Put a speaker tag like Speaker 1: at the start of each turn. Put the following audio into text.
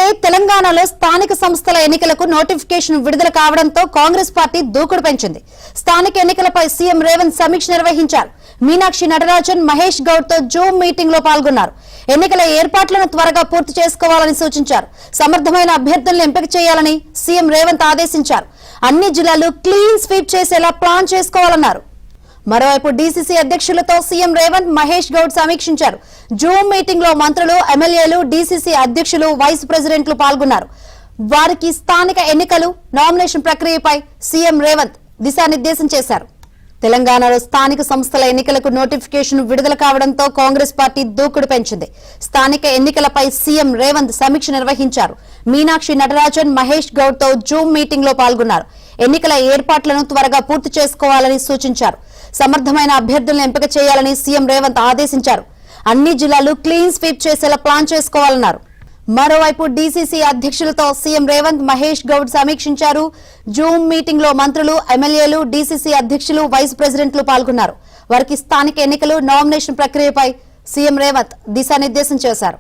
Speaker 1: అయితే తెలంగాణలో స్థానిక సంస్థల ఎన్నికలకు నోటిఫికేషన్ విడుదల కావడంతో కాంగ్రెస్ పార్టీ దూకుడు పెంచింది. స్థానిక ఎన్నికలపై సీఎం రేవంత్ సమీక్ష నిర్వహించారు. మీనాక్షి నటరాజన్, మహేష్ గౌడ్ తో జూమ్ మీటింగ్ లో పాల్గొన్నారు. ఎన్నికల ఏర్పాట్లను త్వరగా పూర్తి చేసుకోవాలని సూచించారు. సమర్థమైన అభ్యర్థులను ఎంపిక చేయాలని సీఎం రేవంత్ ఆదేశించారు. అన్ని జిల్లాలు క్లీన్ స్వీప్ చేసేలా ప్లాన్ చేసుకోవాలన్నారు. మరోవైపు డీసీసీ అధ్యక్షులతో సీఎం రేవంత్, మహేష్ గౌడ్ సమీక్షించారు. జూమ్ మీటింగ్ లో మంత్రులు, ఎమ్మెల్యేలు, డీసీసీ అధ్యక్షులు, వైస్ ప్రెసిడెంట్లు పాల్గొన్నారు. వారికి స్థానిక ఎన్నికలు, నామినేషన్ ప్రక్రియపై సీఎం రేవంత్ దిశానిర్దేశం చేశారు. తెలంగాణలో స్థానిక సంస్థల ఎన్నికలకు నోటిఫికేషన్ విడుదల కావడంతో కాంగ్రెస్ పార్టీ దూకుడు పెంచింది. స్థానిక ఎన్నికలపై సీఎం రేవంత్ సమీక్ష నిర్వహించారు. మీనాక్షి నటరాజన్, మహేష్ గౌడ్ తో జూమ్ మీటింగ్ లో పాల్గొన్నారు. ఎన్నికల ఏర్పాట్లను త్వరగా పూర్తి చేసుకోవాలని సూచించారు. సమర్థమైన అభ్యర్థులను ఎంపిక చేయాలని సీఎం రేవంత్ ఆదేశించారు. అన్ని జిల్లాలు క్లీన్ స్వీప్ చేసేలా ప్లాన్ చేసుకోవాలన్నారు. మరోవైపు డీసీసీ అధ్యక్షులతో సీఎం రేవంత్, మహేష్ గౌడ్ సమీక్షించారు. జూమ్ మీటింగ్ లో మంత్రులు, ఎమ్మెల్యేలు, డీసీసీ అధ్యక్షులు, వైస్ ప్రెసిడెంట్లు పాల్గొన్నారు. వారికి స్థానిక ఎన్నికలు, నామినేషన్ ప్రక్రియపై సీఎం రేవంత్ దిశానిర్దేశం చేశారు.